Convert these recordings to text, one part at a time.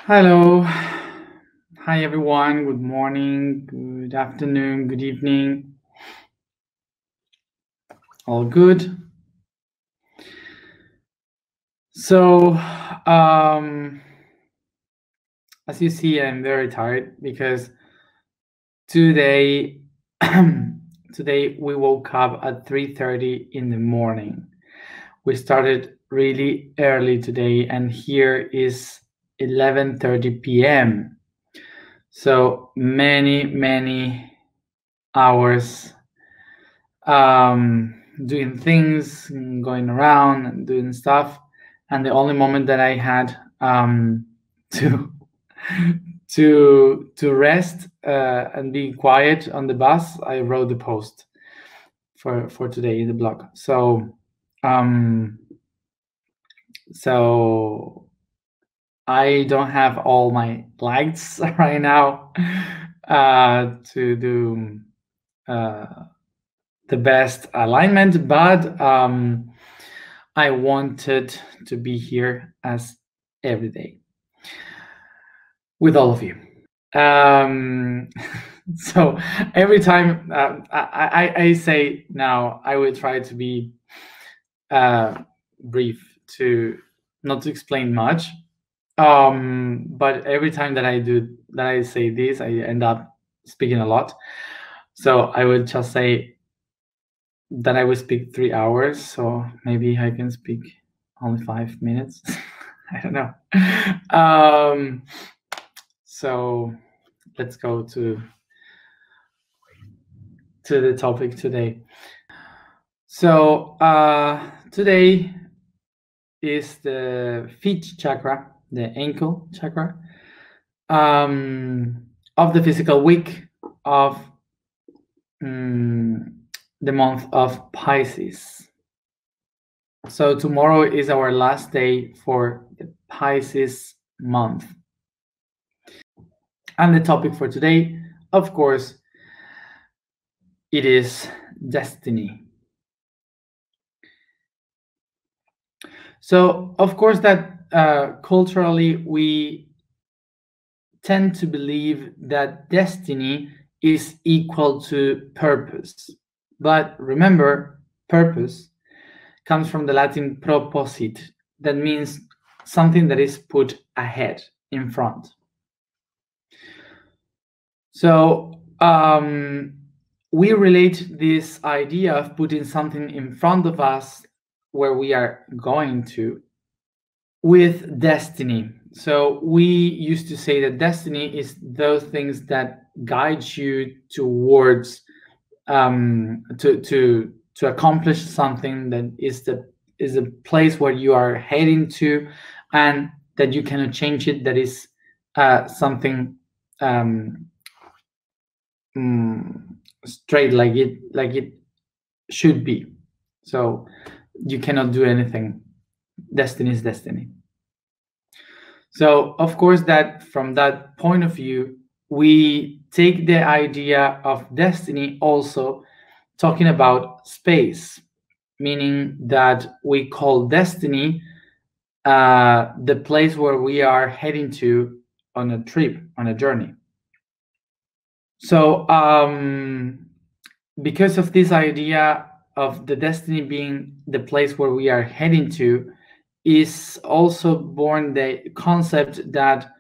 Hello. Hi, everyone. Good morning, good afternoon, good evening. All good. So, um, as you see, I'm very tired because today, today we woke up at 3:30 in the morning. We started really early today, and here is 11:30 p.m. So many hours doing things, going around and doing stuff. And the only moment that I had to to rest and be quiet on the bus, I wrote the post for today in the blog. Um, so I don't have all my lights right now to do the best alignment, but I wanted to be here as every day with all of you. So every time I say now, I will try to be brief, to not to explain much. But every time that I say this, I end up speaking a lot. So I would just say that I will speak 3 hours, so maybe I can speak only 5 minutes. I don't know. So let's go to the topic today. So today is the feet chakra, the ankle chakra, of the physical week of the month of Pisces. So tomorrow is our last day for the Pisces month. And the topic for today, of course, it is destiny. So, of course, that culturally we tend to believe that destiny is equal to purpose. But remember, purpose comes from the Latin proposite, that means something that is put ahead, in front. So we relate this idea of putting something in front of us where we are going to with destiny. So we used to say that destiny is those things that guide you towards to accomplish something that is a place where you are heading to, and that you cannot change it. That is something straight, like it should be. So you cannot do anything. Destiny is destiny. So of course, that from that point of view, we take the idea of destiny also talking about space, meaning that we call destiny the place where we are heading to on a trip, on a journey. So because of this idea of the destiny being the place where we are heading to, is also born the concept that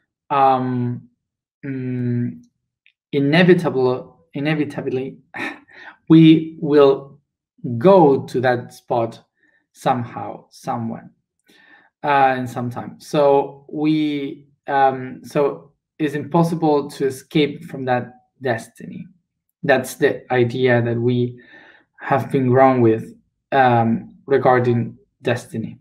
inevitably we will go to that spot somehow, somewhere, in some time. So so it's impossible to escape from that destiny. That's the idea that we have been grown with regarding destiny.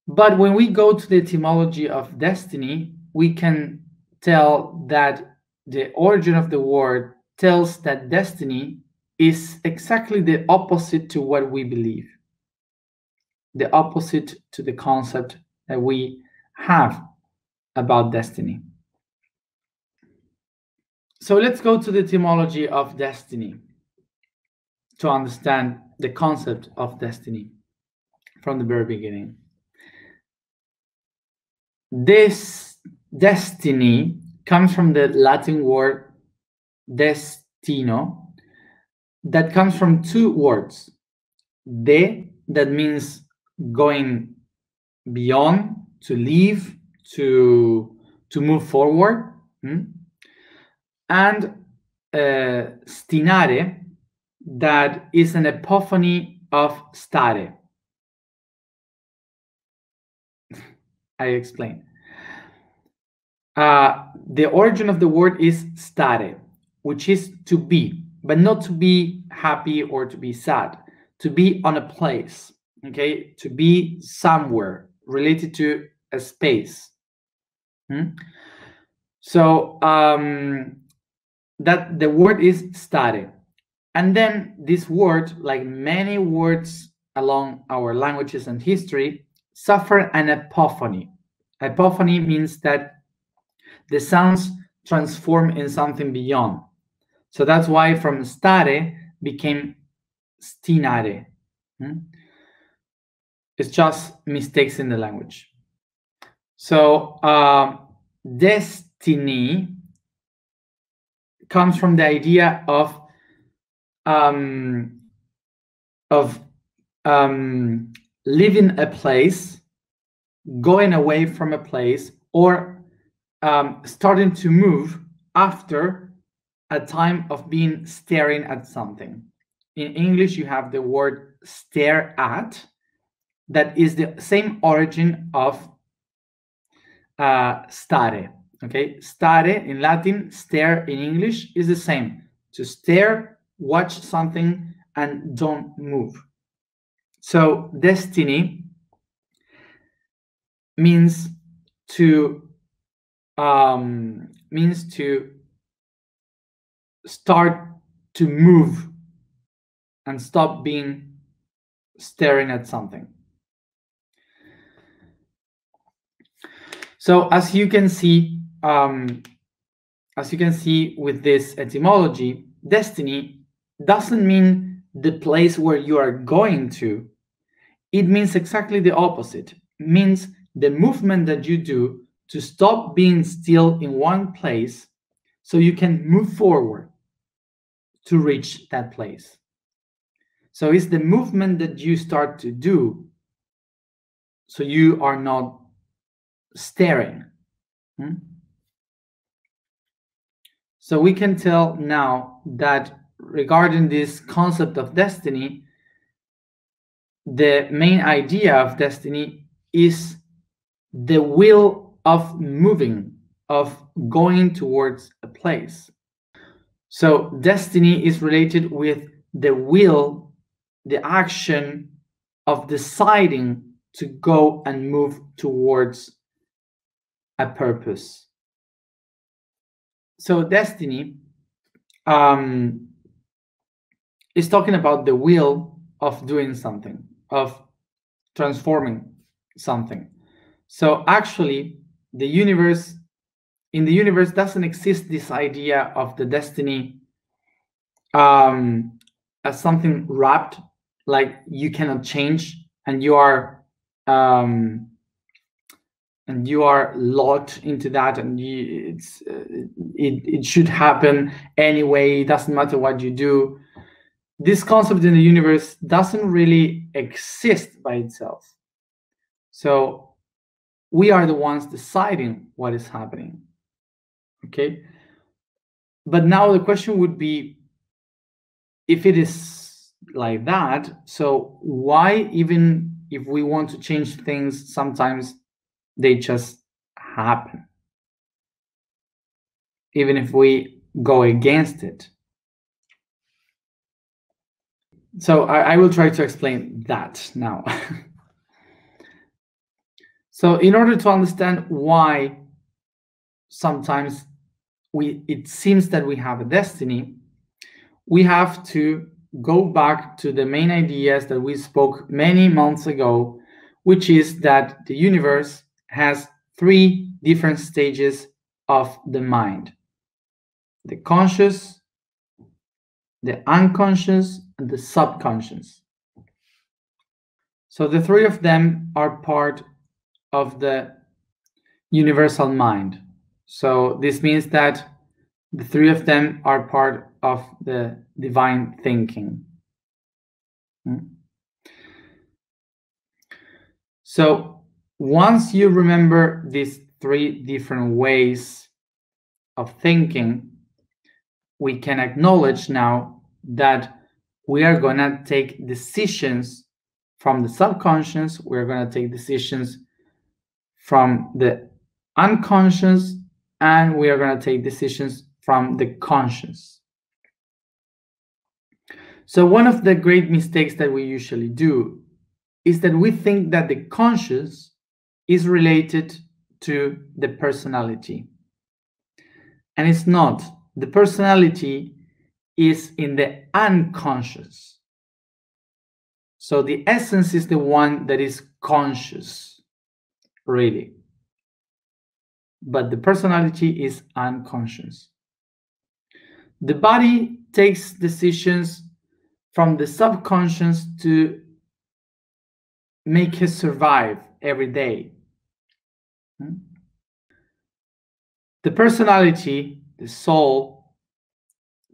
But when we go to the etymology of destiny, we can tell that the origin of the word tells that destiny is exactly the opposite to what we believe, the opposite to the concept that we have about destiny. So let's go to the etymology of destiny to understand the concept of destiny from the very beginning. This destiny comes from the Latin word destino, that comes from two words. De, that means going beyond, to leave, to move forward, and stinare, that is an epophony of stare. I explain. The origin of the word is stare, which is to be, but not to be happy or to be sad, to be on a place, okay, to be somewhere related to a space. So that the word is stare. And then this word, like many words along our languages and history, suffer an epophony. Epophony means that the sounds transform in something beyond. So that's why from stare became stinare. It's just mistakes in the language. So destiny comes from the idea of leaving a place, going away from a place, or starting to move after a time of being staring at something. In English, you have the word stare at, that is the same origin of stare. Okay, stare in Latin, stare in English is the same. To stare, watch something, and don't move. So destiny means to start to move and stop being staring at something. So as you can see with this etymology, destiny doesn't mean the place where you are going to. It means exactly the opposite. It means the movement that you do to stop being still in one place so you can move forward to reach that place. So it's the movement that you start to do so you are not staring. So we can tell now that regarding this concept of destiny, the main idea of destiny is the will of moving, of going towards a place. So destiny is related with the will, the action of deciding to go and move towards a purpose. So destiny is talking about the will of doing something, of transforming something. So actually, in the universe doesn't exist this idea of the destiny as something wrapped, like you cannot change and you are locked into that, and it should happen anyway. It doesn't matter what you do. This concept in the universe doesn't really exist by itself. So we are the ones deciding what is happening. Okay. But now the question would be, if it is like that, so why, even if we want to change things, sometimes they just happen, even if we go against it? So I will try to explain that now. So in order to understand why sometimes it seems that we have a destiny, we have to go back to the main ideas that we spoke many months ago, which is that the universe has 3 different stages of the mind: the conscious, the unconscious, and the subconscious. So the 3 of them are part of the universal mind. So this means that the three of them are part of the divine thinking. So once you remember these three different ways of thinking, we can acknowledge now that we are going to take decisions from the subconscious, we're going to take decisions from the unconscious, and we are going to take decisions from the conscious. So one of the great mistakes that we usually do is that we think that the conscious is related to the personality. And it's not. The personality is in the unconscious. So the essence is the one that is conscious, really. But the personality is unconscious. The body takes decisions from the subconscious to make us survive every day. The personality, the soul,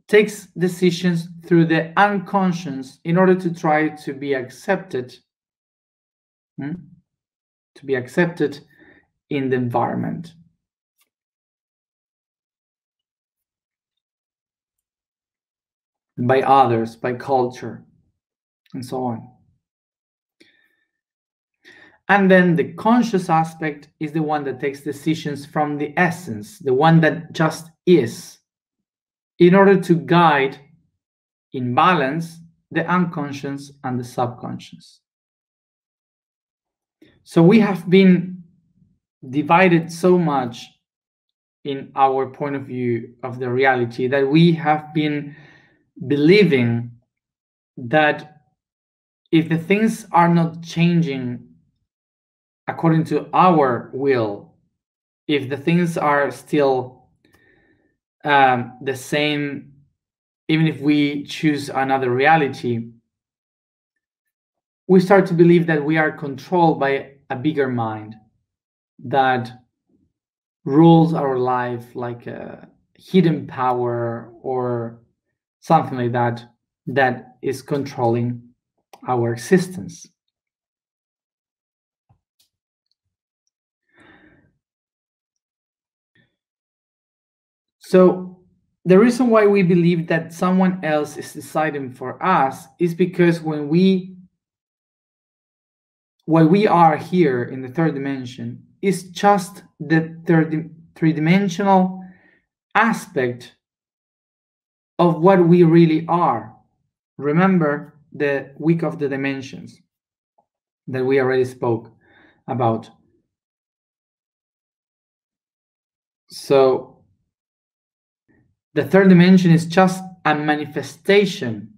takes decisions through the unconscious in order to try to be accepted, in the environment. By others, by culture, and so on. And then the conscious aspect is the one that takes decisions from the essence, the one that just is, in order to guide in balance the unconscious and the subconscious. So we have been divided so much in our point of view of the reality that we have been believing that if the things are not changing according to our will, if the things are still the same, even if we choose another reality, we start to believe that we are controlled by a bigger mind that rules our life, like a hidden power or something like that, that is controlling our existence. So the reason why we believe that someone else is deciding for us is because when we are here in the third dimension is just the three-dimensional aspect of what we really are. Remember the week of the dimensions that we already spoke about. So the third dimension is just a manifestation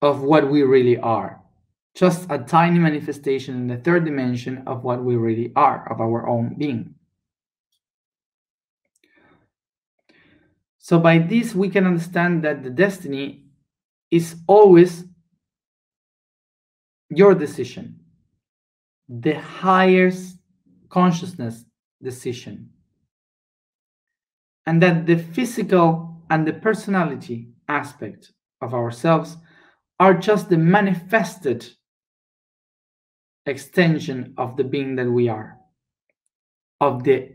of what we really are. Just a tiny manifestation in the third dimension of what we really are, of our own being. So by this, we can understand that the destiny is always your decision, the highest consciousness decision. And that the physical and the personality aspect of ourselves are just the manifested extension of the being that we are, of the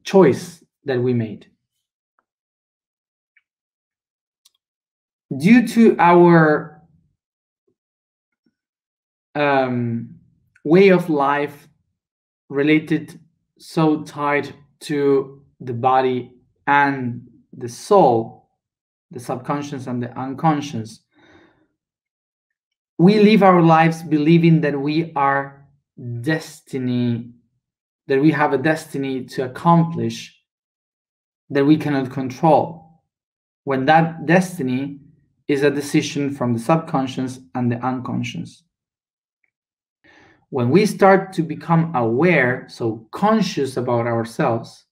choice that we made. Due to our way of life related so tied to the body and the soul, the subconscious and the unconscious, we live our lives believing that we are destiny, that we have a destiny to accomplish that we cannot control, when that destiny is a decision from the subconscious and the unconscious. When we start to become aware, so conscious about ourselves,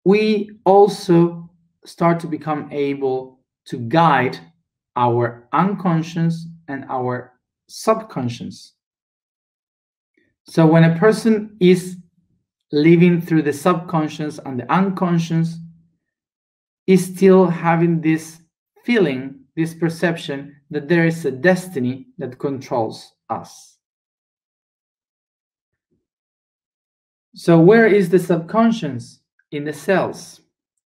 we also start to become able to guide our unconscious and our subconscious. So when a person is living through the subconscious and the unconscious, is still having this feeling, this perception that there is a destiny that controls us. So where is the subconscious? In the cells,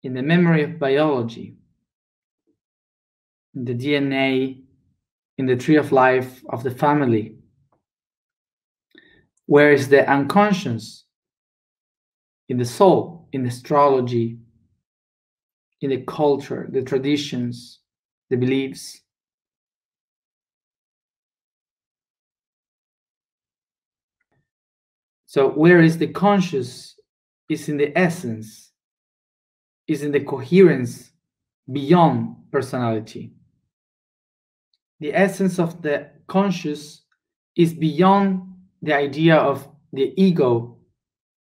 in the memory of biology, in the DNA, in the tree of life of the family. Where is the unconscious? In the soul, in astrology, in the culture, the traditions, the beliefs. So where is the conscious? Is in the essence, is in the coherence beyond personality. The essence of the conscious is beyond the idea of the ego,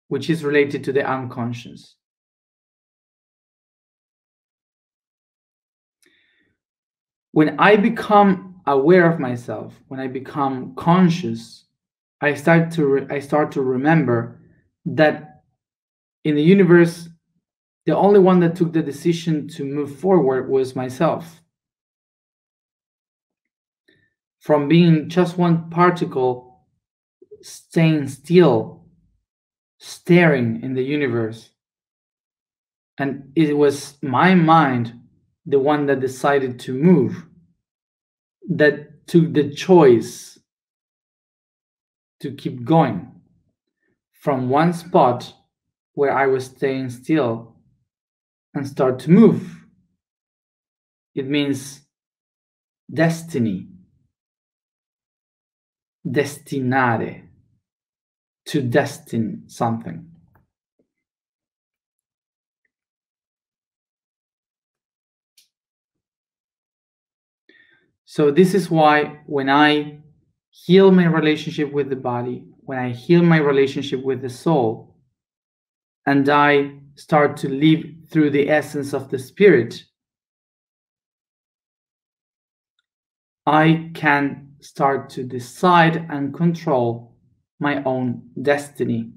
which is related to the unconscious. When I become aware of myself, when I become conscious, I start to remember that in the universe, the only one that took the decision to move forward was myself. From being just one particle, staying still, staring in the universe. And it was my mind, the one that decided to move, that took the choice to keep going from one spot where I was staying still and start to move. It means destiny, destinare, to destine something. So this is why when I heal my relationship with the body, when I heal my relationship with the soul, and I start to live through the essence of the spirit, I can start to decide and control my own destiny.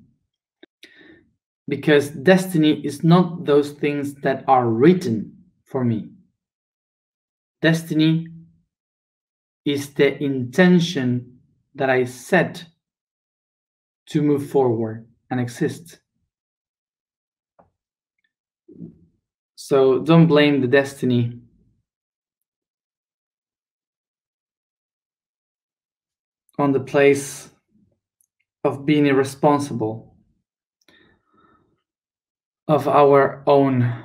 Because destiny is not those things that are written for me. Destiny is the intention that I set to move forward and exist. So don't blame the destiny. On the place of being irresponsible of our own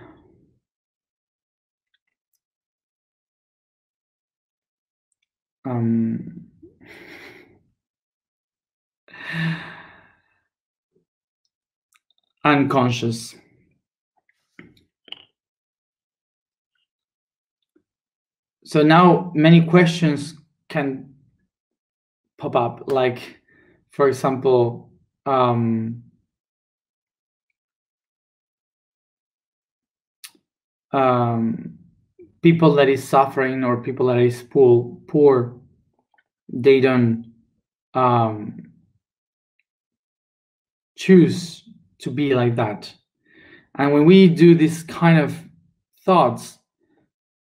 unconscious. So now many questions can pop up, like, for example, people that is suffering or people that is poor, they don't choose to be like that. And when we do this kind of thoughts,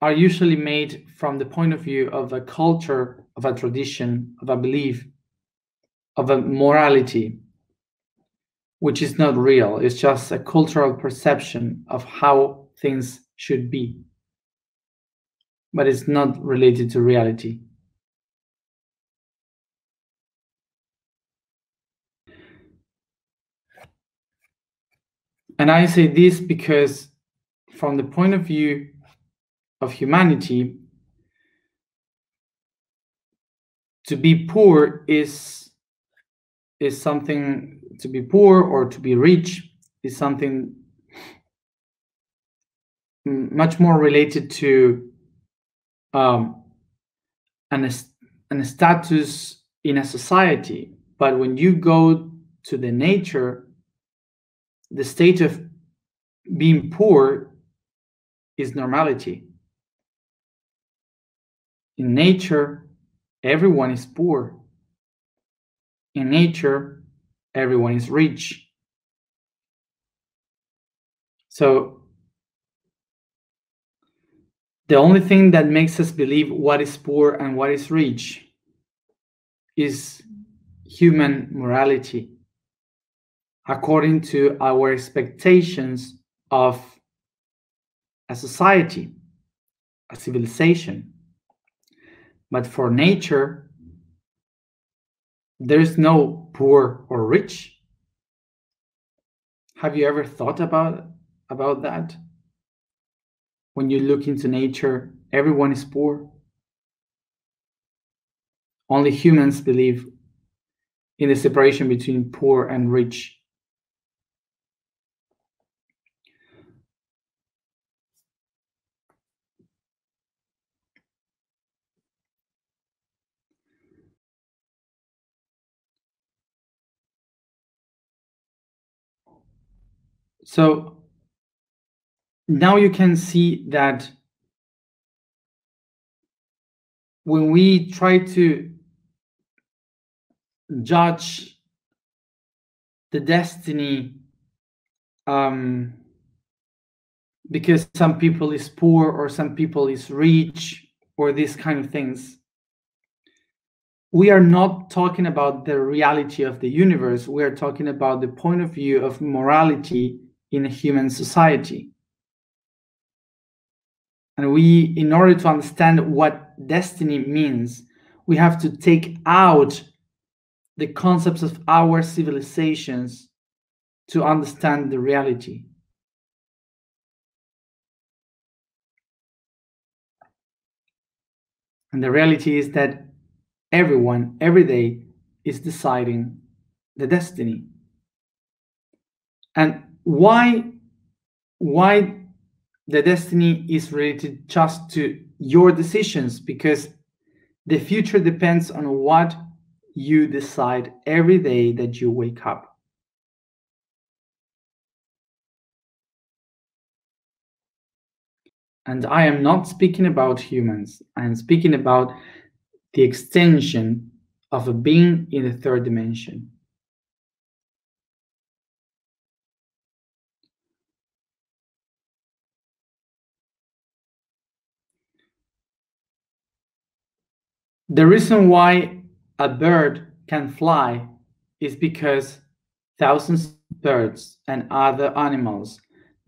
are usually made from the point of view of a culture, of a tradition, of a belief, of a morality, which is not real. It's just a cultural perception of how things should be, but it's not related to reality. And I say this because from the point of view of humanity, to be poor is something, to be poor or to be rich is something much more related to an status in a society. But when you go to the nature, the state of being poor is normality. In nature, everyone is poor. In nature, everyone is rich. So the only thing that makes us believe what is poor and what is rich is human morality, according to our expectations of a society, a civilization. But for nature, there's no poor or rich. Have you ever thought about that? When you look into nature, everyone is poor. Only humans believe in the separation between poor and rich. So now you can see that when we try to judge the destiny, because some people is poor or some people is rich or these kind of things, we are not talking about the reality of the universe. We are talking about the point of view of morality in a human society. And we, in order to understand what destiny means, we have to take out the concepts of our civilizations to understand the reality. And the reality is that everyone, every day, is deciding the destiny. And why the destiny is related just to your decisions? Because the future depends on what you decide every day that you wake up. And I am not speaking about humans. I am speaking about the extension of a being in the third dimension. The reason why a bird can fly is because thousands of birds and other animals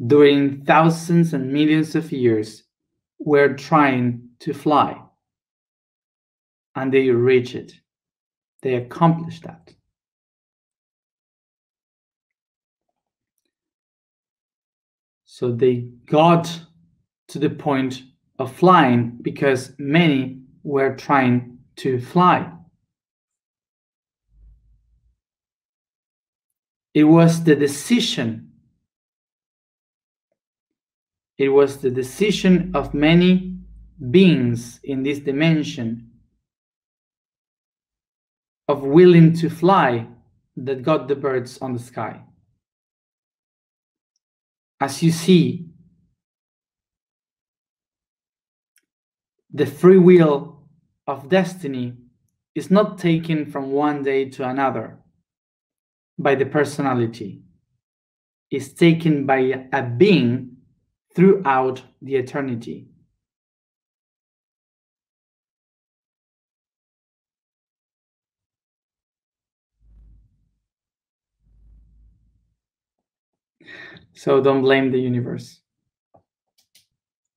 during thousands and millions of years were trying to fly. And they reached it. They accomplished that. So they got to the point of flying because many were trying to fly. It was the decision. It was the decision of many beings in this dimension of willing to fly that got the birds on the sky. As you see, the free will of destiny is not taken from one day to another by the personality. It's taken by a being throughout the eternity. So don't blame the universe.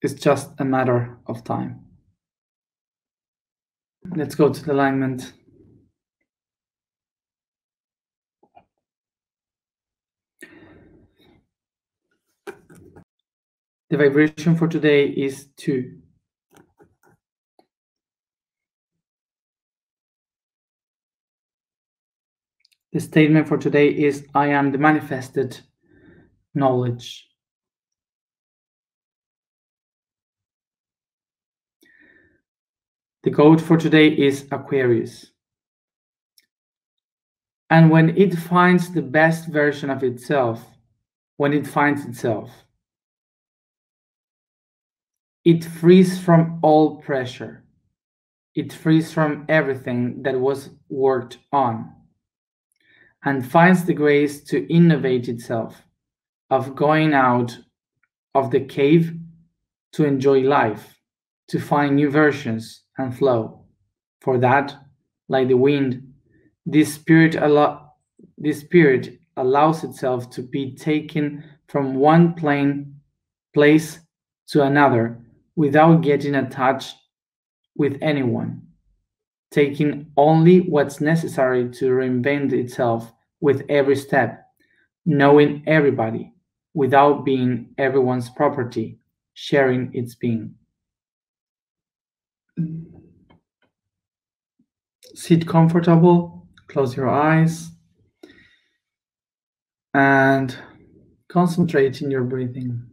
It's just a matter of time. Let's go to the alignment. The vibration for today is 2. The statement for today is, I am the manifested knowledge. The code for today is Aquarius. And when it finds the best version of itself, when it finds itself, it frees from all pressure. It frees from everything that was worked on and finds the grace to innovate itself, of going out of the cave to enjoy life, to find new versions and flow. For that, like the wind, this spirit, this spirit allows itself to be taken from one place to another without getting attached with anyone, taking only what's necessary to reinvent itself with every step, knowing everybody without being everyone's property, sharing its being. Sit comfortable, close your eyes, and concentrate in your breathing.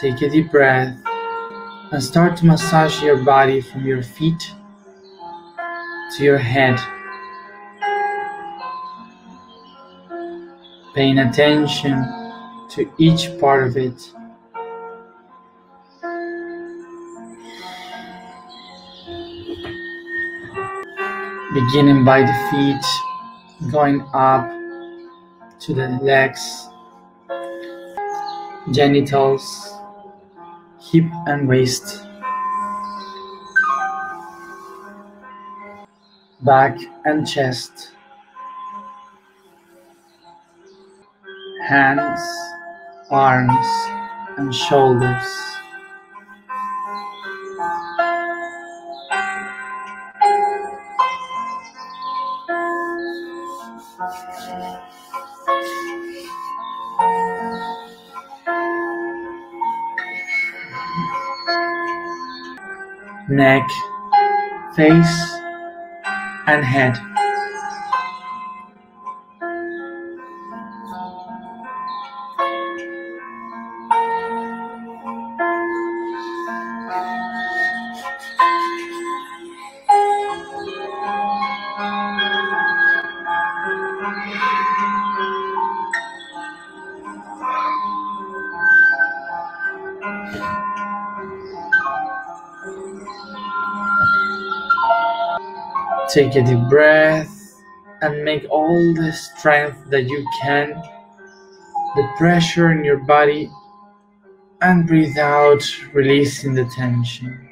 Take a deep breath and start to massage your body from your feet to your head, paying attention to each part of it. Beginning by the feet, going up to the legs, genitals, hip and waist, back and chest, hands, arms, and shoulders. Neck, face, and head. Take a deep breath and make all the strength that you can, the pressure in your body, and breathe out, releasing the tension.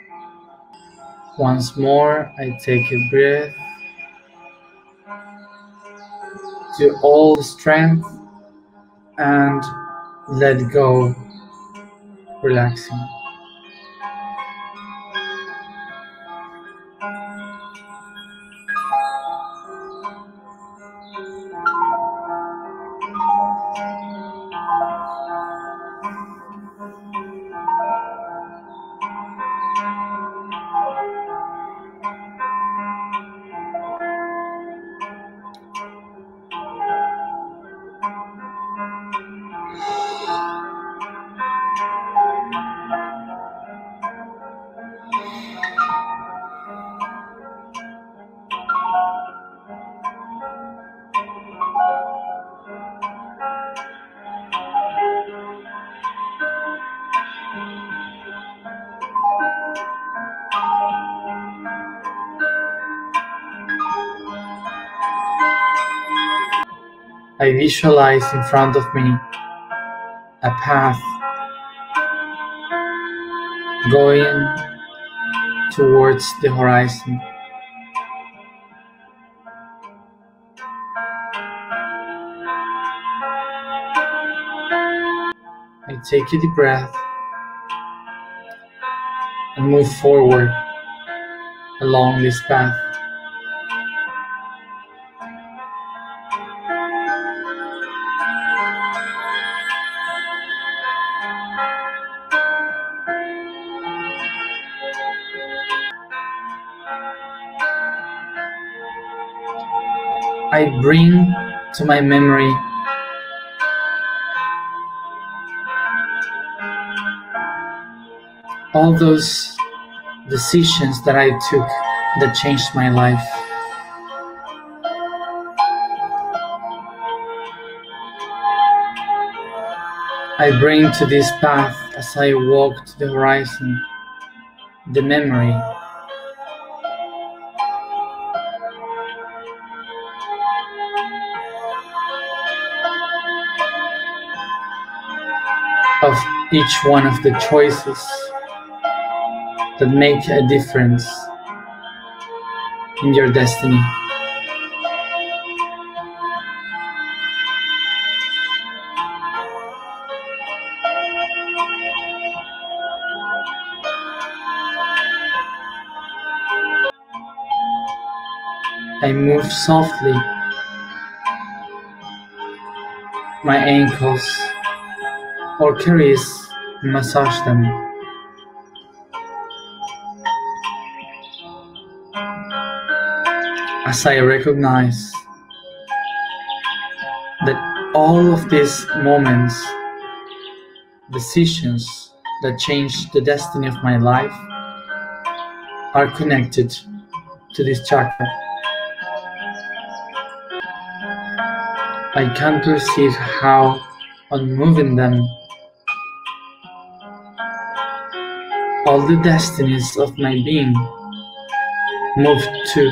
Once more, I take a breath, do all the strength, and let go, relaxing. I visualize in front of me a path going towards the horizon. I take a deep breath and move forward along this path. I bring to my memory all those decisions that I took that changed my life. I bring to this path, as I walk to the horizon, the memory of each one of the choices that make a difference in your destiny. I move softly my ankles or caress and massage them. As I recognize that all of these moments, decisions that changed the destiny of my life, are connected to this chakra. I can perceive how, on moving them, all the destinies of my being move too.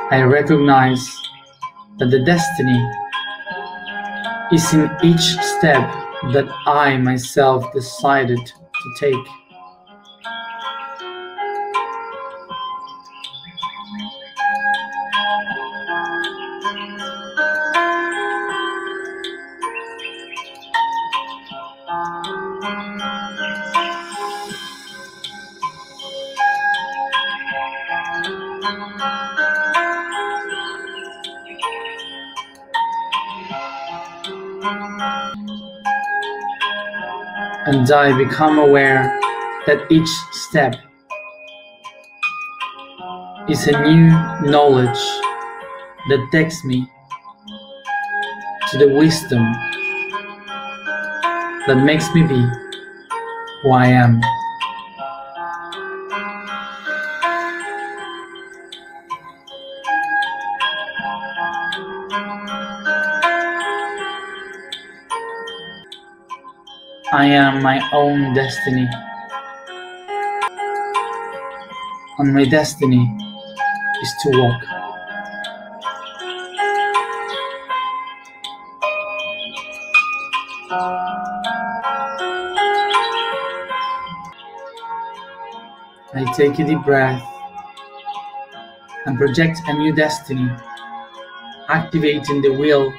I recognize that the destiny is in each step that I myself decided to take. And I become aware that each step is a new knowledge that takes me to the wisdom that makes me be who I am. I am my own destiny, and my destiny is to walk. I take a deep breath and project a new destiny, activating the will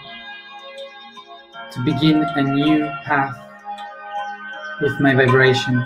to begin a new path with my vibration.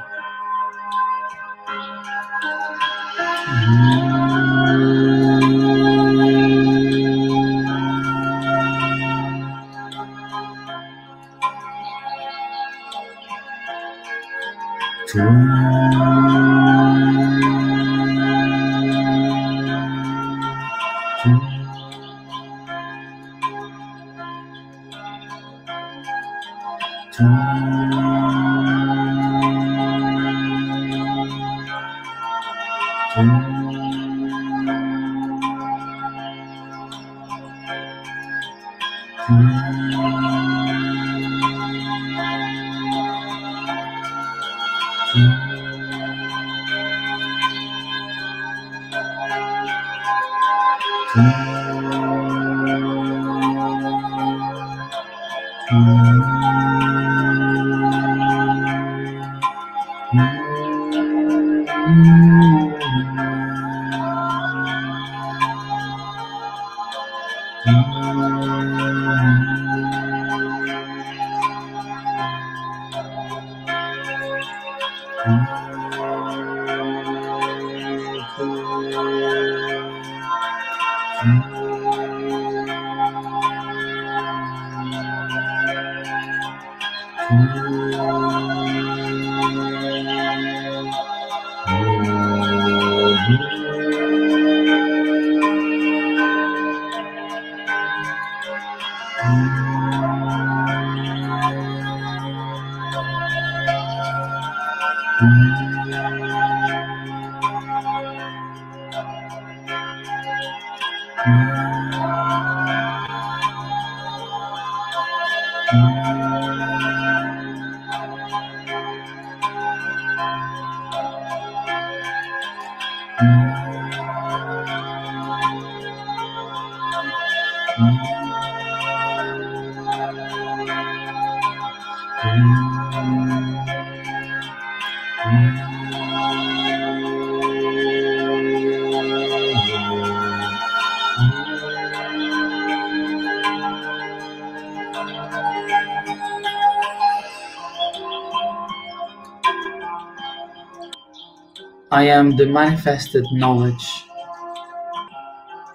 I am the manifested knowledge.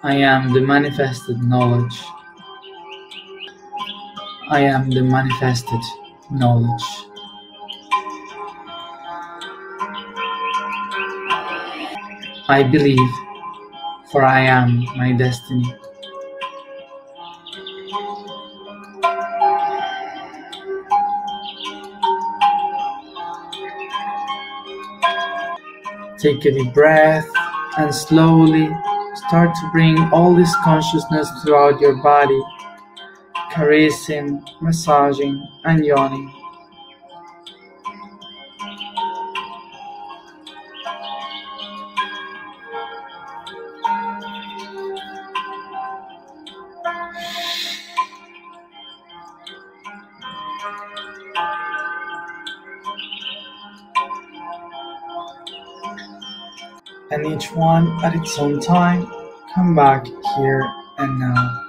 I am the manifested knowledge. I am the manifested knowledge. I believe, for I am my destiny. Take a deep breath and slowly start to bring all this consciousness throughout your body, caressing, massaging, and yawning. And each one at its own time, come back here and now.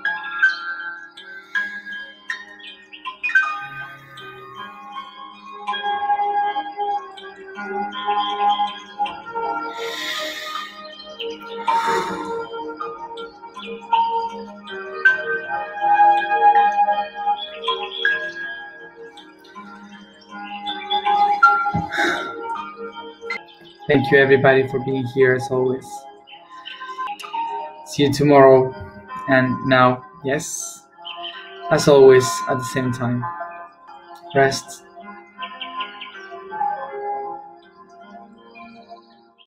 Thank you everybody for being here as always. See you tomorrow. And now, yes, as always, at the same time, rest